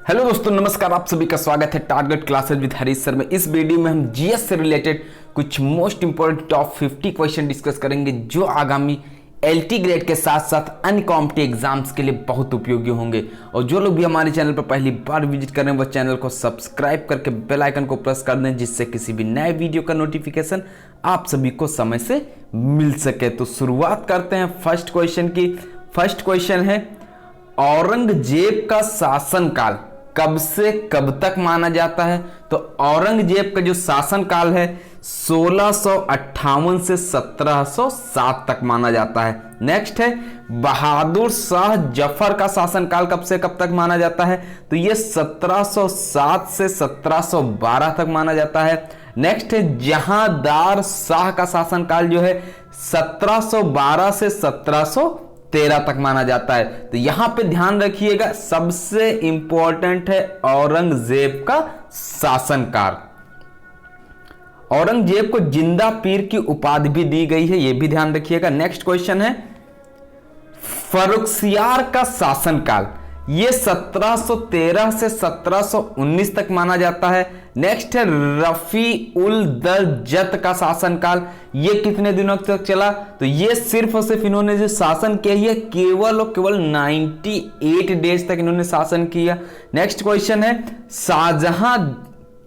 Hello दोस्तों, नमस्कार। आप सभी का स्वागत है target classes with Harish sir में। इस वीडियो में हम जीएस से रिलेटेड कुछ most important top 50 question discuss करेंगे जो आगामी एलटी ग्रेड के साथ साथ अन्य कॉम्पिटिटिव एग्जाम्स के लिए बहुत उपयोगी होंगे। और जो लोग भी हमारे चैनल पर पहली बार विजिट कर रहे हैं वो चैनल को सब्सक्राइब करके बेल आइकन को प्रेस कर दें, जिससे किसी भी नए वीडियो का नोटिफिकेशन आप सभी को समय से मिल सके। तो शुरुआत करते हैं फर्स्ट क्वेश्चन की। फर्स्ट क्वेश्चन है, औरंगजेब का शासनकाल कब से कब तक माना जाता है? तो औरंगजेब का जो शासनकाल है 1658 से 1707 तक माना जाता है। नेक्स्ट है, बहादुर शाह जफर का शासनकाल कब से कब तक माना जाता है? तो ये 1707 से 1712 तक माना जाता है। नेक्स्ट है, जहांदार शाह का शासनकाल जो है 1712 से 1713 तक माना जाता है। तो यहां पे ध्यान रखिएगा, सबसे इंपॉर्टेंट है औरंगजेब का शासनकाल। औरंगजेब को जिंदा पीर की उपाधि भी दी गई है, यह भी ध्यान रखिएगा। नेक्स्ट क्वेश्चन है, फर्रुखसियार का शासनकाल ये 1713 से 1719 तक माना जाता है। नेक्स्ट है, रफी उल दरजत का शासनकाल ये कितने दिनों तक चला? तो ये सिर्फ और सिर्फ इन्होंने जो शासन किया है केवल और केवल 98 डेज तक इन्होंने शासन किया। नेक्स्ट क्वेश्चन है, शाहजहां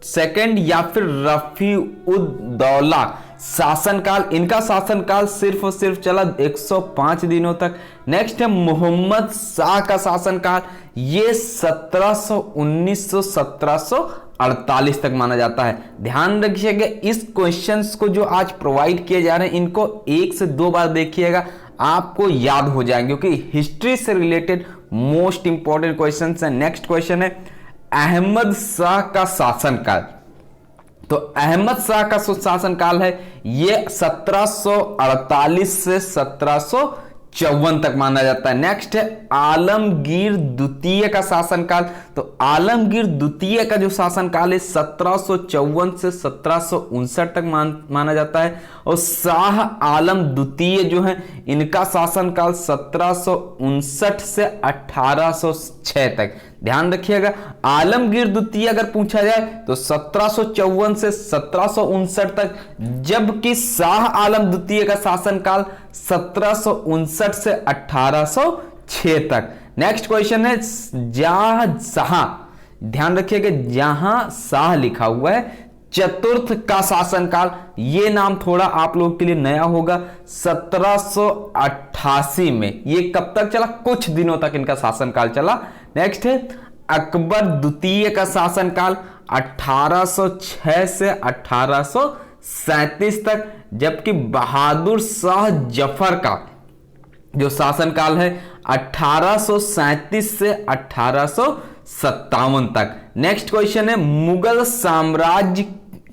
सेकंड या फिर रफी उद दौला शासनकाल, इनका शासनकाल सिर्फ और सिर्फ चला 105 दिनों तक। नेक्स्ट है, मोहम्मद शाह का शासनकाल ये 1719 से 1748 तक माना जाता है। ध्यान रखिएगा, इस क्वेश्चंस को जो आज प्रोवाइड किए जा रहे हैं इनको 1 से 2 बार देखिएगा, आपको याद हो जाएंगे, क्योंकि हिस्ट्री से रिलेटेड मोस्ट इंपॉर्टेंट क्वेश्चंस है। नेक्स्ट क्वेश्चन है, अहमद शाह का शासनकाल। तो अहमद शाह का शासनकाल है ये 1748 से 1754 तक माना जाता है। नेक्स्ट है, आलमगीर द्वितीय का शासनकाल। तो आलमगीर द्वितीय का जो शासनकाल है 1754 से 1759 तक माना जाता है। और शाह आलम द्वितीय जो है इनका शासनकाल 1759 से 1806 तक। ध्यान रखिएगा, आलमगीर द्वितीय अगर पूछा जाए तो 1754 से 1759 तक, जबकि शाह आलम द्वितीय का शासनकाल 1759 से 1806 तक। नेक्स्ट क्वेश्चन है, जहां, ध्यान रखिएगा जहां शाह लिखा हुआ है चतुर्थ का शासनकाल, ये नाम थोड़ा आप लोगों के लिए नया होगा। 1788 में ये कब तक चला? कुछ दिनों तक इनका शासनकाल चला। नेक्स्ट है, अकबर द्वितीय का शासनकाल 1806 से 1837 तक, जबकि बहादुर शाह जफर का जो शासनकाल है 1837 से 1857 तक। नेक्स्ट क्वेश्चन है, मुगल साम्राज्य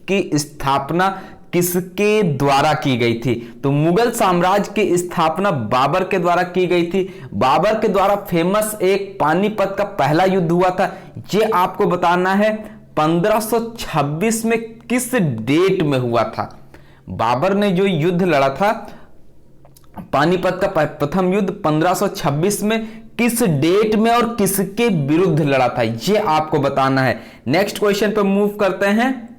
की स्थापना किसके द्वारा की गई थी? तो मुगल साम्राज्य की स्थापना बाबर के द्वारा की गई थी। बाबर के द्वारा फेमस एक पानीपत का पहला युद्ध हुआ था, ये आपको बताना है 1526 में किस डेट में हुआ था। बाबर ने जो युद्ध लड़ा था पानीपत का प्रथम युद्ध 1526 में किस डेट में और किसके विरुद्ध लड़ा था, ये आपको बताना है। नेक्स्ट क्वेश्चन पे मूव करते हैं।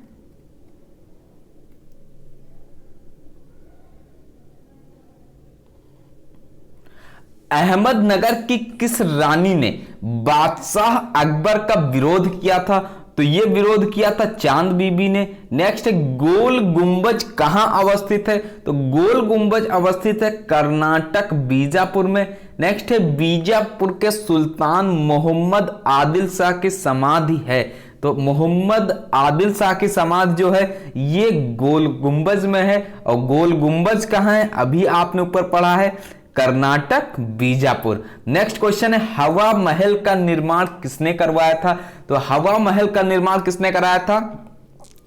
अहमदनगर की किस रानी ने बादशाह अकबर का विरोध किया था? तो यह विरोध किया था चांद बीबी ने। नेक्स्ट है, गोल गुंबज कहां अवस्थित है? तो गोल गुंबज अवस्थित है कर्नाटक बीजापुर में। नेक्स्ट है, बीजापुर के सुल्तान मोहम्मद आदिल शाह की समाधि है। तो मोहम्मद आदिल शाह की समाधि जो है ये गोल गुंबज में है। और गोल गुंबज कहां है? अभी आपने ऊपर पढ़ा है, कर्नाटक बीजापुर। नेक्स्ट क्वेश्चन है, हवा महल का निर्माण किसने करवाया था? तो हवा महल का निर्माण किसने कराया था?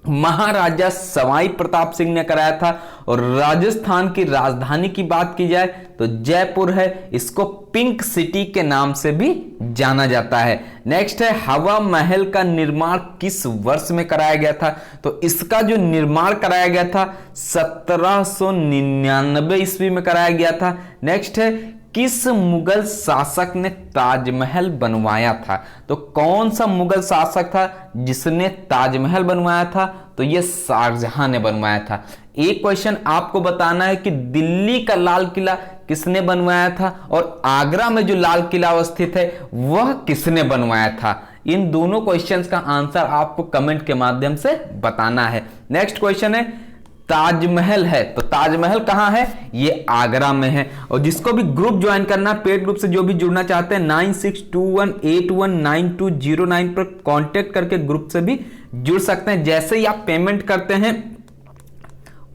महाराजा सवाई प्रताप सिंह ने कराया था। और राजस्थान की राजधानी की बात की जाए तो जयपुर है, इसको पिंक सिटी के नाम से भी जाना जाता है। नेक्स्ट है, हवा महल का निर्माण किस वर्ष में कराया गया था? तो इसका जो निर्माण कराया गया था 1799 ईस्वी में कराया गया था। नेक्स्ट है, किस मुगल शासक ने ताजमहल बनवाया था? तो कौन सा मुगल शासक था जिसने ताजमहल बनवाया था? तो ये शाहजहां ने बनवाया था। एक क्वेश्चन आपको बताना है कि दिल्ली का लाल किला किसने बनवाया था और आगरा में जो लाल किला अवस्थित है वह किसने बनवाया था? इन दोनों क्वेश्चंस का आंसर आपको कमेंट के माध्यम से बताना है। नेक्स्ट क्वेश्चन है, ताजमहल है तो ताजमहल कहां है? ये आगरा में है। और जिसको भी ग्रुप ज्वाइन करना, पेड ग्रुप से जो भी जुड़ना चाहते हैं 9621819209 पर कांटेक्ट करके ग्रुप से भी जुड़ सकते हैं। जैसे ही आप पेमेंट करते हैं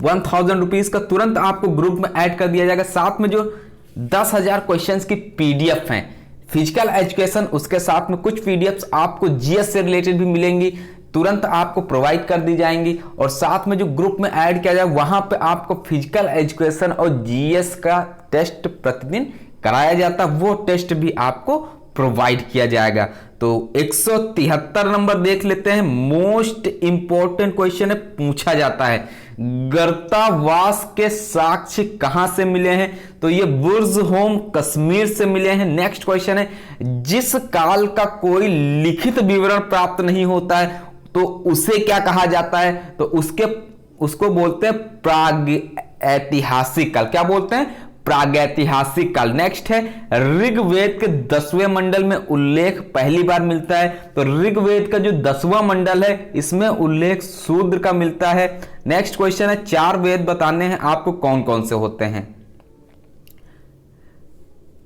1000 रुपीज का, तुरंत आपको ग्रुप में ऐड कर दिया जाएगा। साथ में जो 10,000 क्वेश्चंस की पीडीएफ हैं फिजिकल एजुकेशन, उसके साथ में कुछ पीडीएफ्स आपको जीएस से रिलेटेड भी मिलेंगी, तुरंत आपको प्रोवाइड कर दी जाएंगी। और साथ में जो ग्रुप में ऐड किया जाए वहां पे आपको फिजिकल एजुकेशन और जीएस का टेस्ट प्रतिदिन कराया जाता है, वो टेस्ट भी आपको प्रोवाइड किया जाएगा। तो 173 नंबर देख लेते हैं। मोस्ट इंपॉर्टेंट क्वेश्चन है, पूछा जाता है गर्तावास के साक्ष्य कहां से मिले हैं? तो ये बुर्ज होम कश्मीर से मिले हैं। नेक्स्ट क्वेश्चन है, जिस काल का कोई लिखित विवरण प्राप्त नहीं होता है तो उसे क्या कहा जाता है? तो उसको बोलते हैं प्रागैतिहासिक काल। क्या बोलते हैं? प्रागैतिहासिक काल। नेक्स्ट है, ऋग्वेद के 10वें मंडल में उल्लेख पहली बार मिलता है। तो ऋग्वेद का जो 10वां मंडल है इसमें उल्लेख शूद्र का मिलता है। नेक्स्ट क्वेश्चन है, 4 वेद बताने हैं आपको कौन कौन से होते हैं,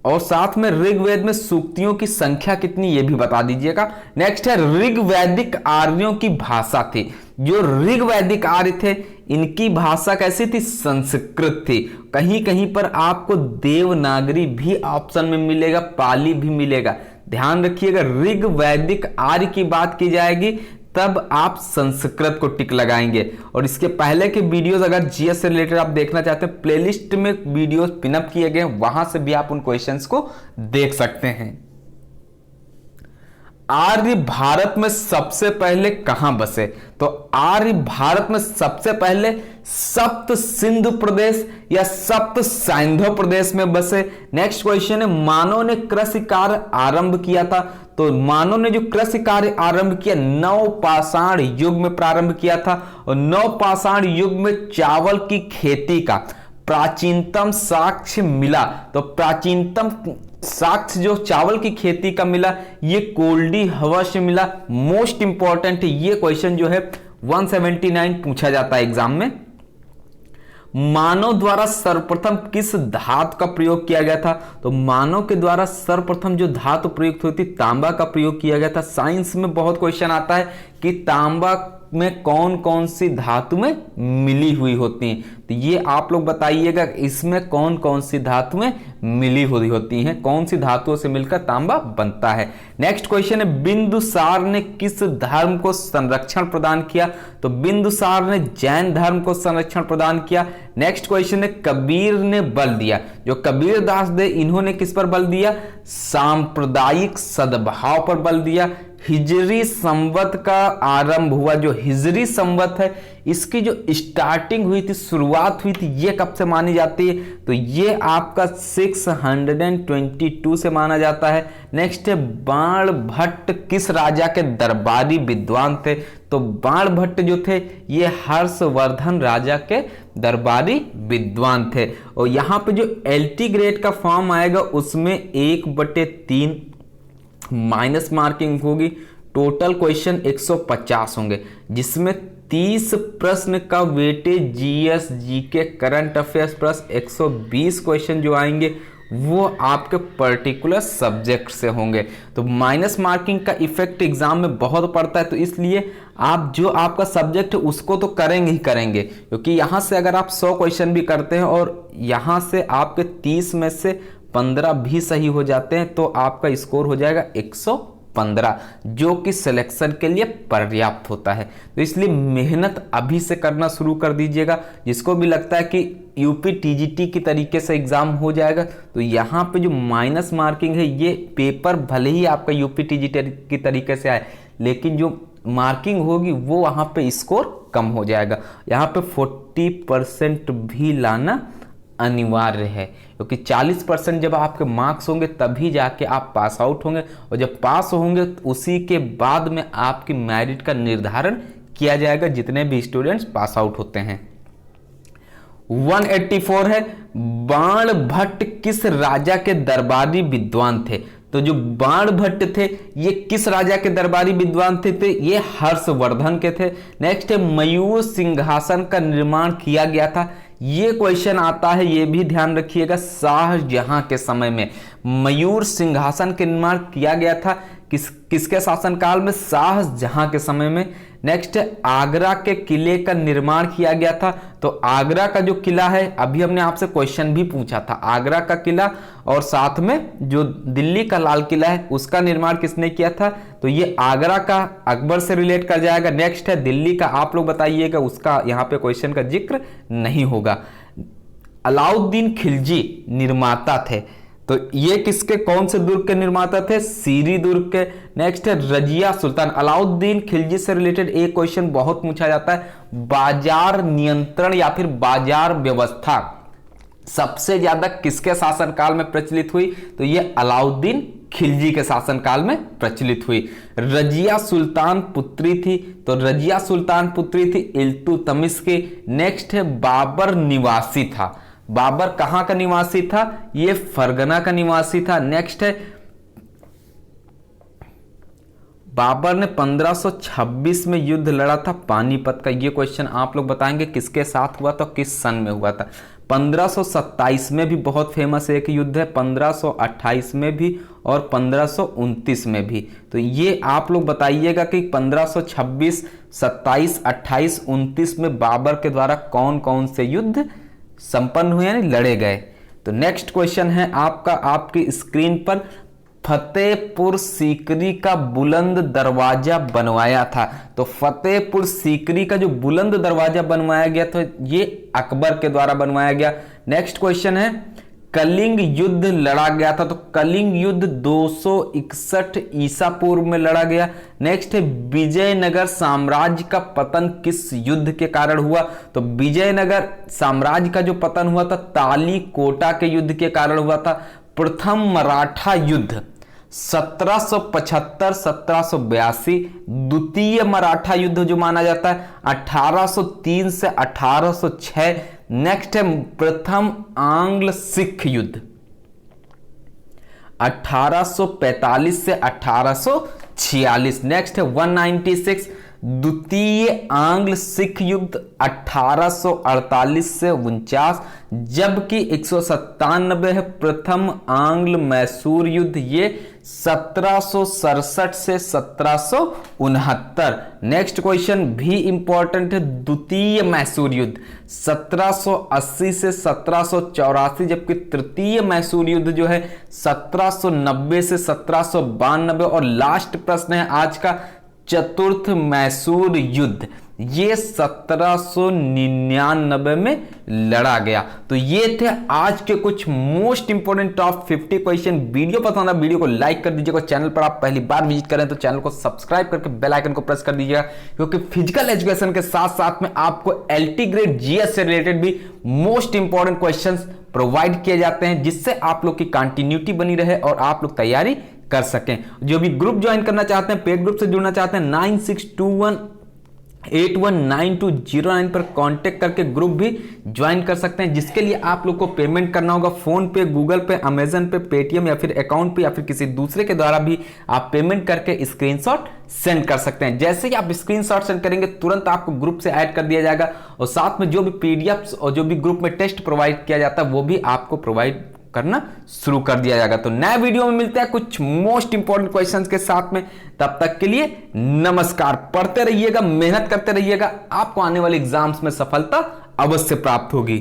और साथ में ऋग्वेद में सूक्तियों की संख्या कितनी ये भी बता दीजिएगा। नेक्स्ट है, ऋग्वैदिक आर्यों की भाषा थी। जो ऋग्वैदिक आर्य थे इनकी भाषा कैसी थी? संस्कृत थी। कहीं कहीं पर आपको देवनागरी भी ऑप्शन में मिलेगा, पाली भी मिलेगा। ध्यान रखिएगा, ऋग्वैदिक आर्य की बात की जाएगी तब आप संस्कृत को टिक लगाएंगे। और इसके पहले के वीडियोस अगर जीएस से रिलेटेड आप देखना चाहते हैं, प्लेलिस्ट में वीडियोस पिनअप किए गए, वहां से भी आप उन क्वेश्चंस को देख सकते हैं। आर्य भारत में सबसे पहले कहां बसे? तो आर्य भारत में सबसे पहले सप्त सिंधु प्रदेश या सप्त सैंधव प्रदेश में बसे। नेक्स्ट क्वेश्चन है, मानव ने कृषि कार्य आरंभ किया था। तो मानव ने जो कृषि कार्य आरंभ किया नवपाषाण युग में प्रारंभ किया था। और नवपाषाण युग में चावल की खेती का प्राचीनतम साक्ष्य मिला। तो प्राचीनतम साक्ष्य जो चावल की खेती का मिला ये कोल्डी हवा से मिला। मोस्ट इंपॉर्टेंट ये क्वेश्चन जो है 179 पूछा जाता है एग्जाम में। मानव द्वारा सर्वप्रथम किस धातु का प्रयोग किया गया था? तो मानव के द्वारा सर्वप्रथम जो धातु प्रयुक्त हुई थी तांबा का प्रयोग किया गया था। साइंस में बहुत क्वेश्चन आता है कि तांबा में कौन कौन सी धातु में मिली हुई होती हैं, तो ये आप लोग बताइएगा इसमें कौन कौन सी धातु में मिली हुई होती हैं, कौन सी धातुओं से मिलकर तांबा बनता है। नेक्स्ट क्वेश्चन है, बिंदुसार ने किस धर्म को संरक्षण प्रदान किया? तो बिंदुसार ने जैन धर्म को संरक्षण प्रदान किया। नेक्स्ट क्वेश्चन है, कबीर ने बल दिया, जो कबीर दास दे इन्होंने किस पर बल दिया? सांप्रदायिक सद्भाव पर बल दिया। हिजरी संवत का आरंभ हुआ, जो हिजरी संवत है इसकी जो स्टार्टिंग हुई थी, शुरुआत हुई थी, ये कब से मानी जाती है? तो ये आपका 622 से माना जाता है। नेक्स्ट है, बाण भट्ट किस राजा के दरबारी विद्वान थे? तो बाण भट्ट जो थे ये हर्षवर्धन राजा के दरबारी विद्वान थे। और यहाँ पे जो LT ग्रेड का फॉर्म आएगा उसमें 1/3 माइनस मार्किंग होगी। टोटल क्वेश्चन 150 होंगे, जिसमें 30 प्रश्न का weightage GS GK current affairs plus 120 question जो आएंगे वो आपके पर्टिकुलर सब्जेक्ट से होंगे। तो माइनस मार्किंग का इफेक्ट एग्जाम में बहुत पड़ता है, तो इसलिए आप जो आपका सब्जेक्ट है उसको तो करेंगे ही करेंगे, क्योंकि यहाँ से अगर आप 100 क्वेश्चन भी करते हैं और यहाँ से आपके 30 में से 15 भी सही हो जाते हैं तो आपका स्कोर हो जाएगा 115, जो कि सिलेक्शन के लिए पर्याप्त होता है। तो इसलिए मेहनत अभी से करना शुरू कर दीजिएगा। जिसको भी लगता है कि यूपी टीजीटी की तरीके से एग्जाम हो जाएगा, तो यहाँ पे जो माइनस मार्किंग है ये पेपर भले ही आपका यूपी टीजीटी की तरीके से आए, लेकिन जो मार्किंग होगी वो वहाँ पे स्कोर कम हो जाएगा। यहाँ पे 40% भी लाना अनिवार्य है, क्योंकि 40% जब आपके मार्क्स होंगे तभी जाके आप पास आउट होंगे, और जब पास होंगे तो उसी के बाद में आपकी मेरिट का निर्धारण किया जाएगा, जितने भी स्टूडेंट्स पास आउट होते हैं। 184 है, बाणभट्ट किस राजा के दरबारी विद्वान थे? तो जो बाणभट्ट थे ये किस राजा के दरबारी विद्वान थे? ये हर्षवर्धन के थे। नेक्स्ट है, मयूर सिंहासन का निर्माण किया गया था, ये क्वेश्चन आता है, ये भी ध्यान रखिएगा, शाहजहां के समय में मयूर सिंहासन का निर्माण किया गया था। किसके शासनकाल में? शाहजहां के समय में। नेक्स्ट है, आगरा के किले का निर्माण किया गया था। तो आगरा का जो किला है, अभी हमने आपसे क्वेश्चन भी पूछा था, आगरा का किला और साथ में जो दिल्ली का लाल किला है उसका निर्माण किसने किया था? तो ये आगरा का अकबर से रिलेट कर जाएगा। नेक्स्ट है, दिल्ली का आप लोग बताइएगा, उसका यहाँ पे क्वेश्चन का जिक्र नहीं होगा। अलाउद्दीन खिलजी निर्माता थे, तो ये किसके, कौन से दुर्ग के निर्माता थे? सीरी दुर्ग के। नेक्स्ट है, रजिया सुल्तान। अलाउद्दीन खिलजी से रिलेटेड एक क्वेश्चन बहुत पूछा जाता है, बाजार नियंत्रण या फिर बाजार व्यवस्था सबसे ज्यादा किसके शासनकाल में प्रचलित हुई? तो ये अलाउद्दीन खिलजी के शासनकाल में प्रचलित हुई। रजिया सुल्तान पुत्री थी, तो रजिया सुल्तान पुत्री थी इल्तुतमिश की। नेक्स्ट है, बाबर निवासी था, बाबर कहां का निवासी था? ये फरगना का निवासी था। नेक्स्ट है, बाबर ने 1526 में युद्ध लड़ा था पानीपत का, ये क्वेश्चन आप लोग बताएंगे किसके साथ हुआ था, किस सन में हुआ था। 1527 में भी बहुत फेमस एक युद्ध है, 1528 में भी और 1529 में भी। तो ये आप लोग बताइएगा कि 1526, 27, 28, 29 में बाबर के द्वारा कौन कौन से युद्ध संपन्न हुए, यानी लड़े गए। तो नेक्स्ट क्वेश्चन है आपका, आपकी स्क्रीन पर, फतेहपुर सीकरी का बुलंद दरवाजा बनवाया था। तो फतेहपुर सीकरी का जो बुलंद दरवाजा बनवाया गया था ये अकबर के द्वारा बनवाया गया। नेक्स्ट क्वेश्चन है, कलिंग युद्ध लड़ा गया था, तो कलिंग युद्ध 261 ईसा पूर्व में लड़ा गया। नेक्स्ट है, विजयनगर साम्राज्य का पतन किस युद्ध के कारण हुआ? तो विजयनगर साम्राज्य का जो पतन हुआ था तालीकोटा के युद्ध के कारण हुआ था। प्रथम मराठा युद्ध 1775 1782, द्वितीय मराठा युद्ध जो माना जाता है 1803 से 1806। नेक्स्ट है, प्रथम आंग्ल सिख युद्ध 1845 से 1846। नेक्स्ट है 196, द्वितीय आंग्ल सिख युद्ध 1848 से 49, जबकि 197 है प्रथम आंग्ल मैसूर युद्ध, ये 1767 से 1769। नेक्स्ट क्वेश्चन भी इंपॉर्टेंट है, द्वितीय मैसूर युद्ध 1780 से 1784, जबकि तृतीय मैसूर युद्ध जो है 1790 से 1792। और लास्ट प्रश्न है आज का, चतुर्थ मैसूर युद्ध ये 1799 में लड़ा गया। तो ये थे आज के कुछ most important top 50 question. Video पसंद आया वीडियो को लाइक कर दीजिएगा, चैनल पर आप पहली बार विजिट करें तो चैनल को सब्सक्राइब करके बेल आइकन को प्रेस कर दीजिएगा, क्योंकि फिजिकल एजुकेशन के साथ साथ में आपको एलटी ग्रेड जीएस से रिलेटेड भी मोस्ट इंपोर्टेंट क्वेश्चंस प्रोवाइड किए जाते हैं, जिससे आप लोग की कंटिन्यूटी बनी रहे और आप लोग तैयारी कर सकें। जो भी ग्रुप ज्वाइन करना चाहते हैं, पेड ग्रुप से जुड़ना चाहते हैं, 9621819209 पर कांटेक्ट करके ग्रुप भी ज्वाइन कर सकते हैं, जिसके लिए आप लोग को पेमेंट करना होगा। फोन पे, गूगल पे, अमेजन पे, पेटीएम या फिर अकाउंट पे या फिर किसी दूसरे के द्वारा भी आप पेमेंट करके स्क्रीनशॉट सेंड कर सकते हैं। जैसे ही आप स्क्रीनशॉट सेंड करेंगे तुरंत आपको ग्रुप से ऐड कर दिया जाएगा, और साथ में जो भी पीडीएफ और जो भी ग्रुप में टेस्ट प्रोवाइड किया जाता है वो भी आपको प्रोवाइड करना शुरू कर दिया जाएगा। तो नए वीडियो में मिलते हैं कुछ मोस्ट इंपोर्टेंट क्वेश्चंस के साथ में। तब तक के लिए नमस्कार। पढ़ते रहिएगा, मेहनत करते रहिएगा, आपको आने वाले एग्जाम्स में सफलता अवश्य प्राप्त होगी।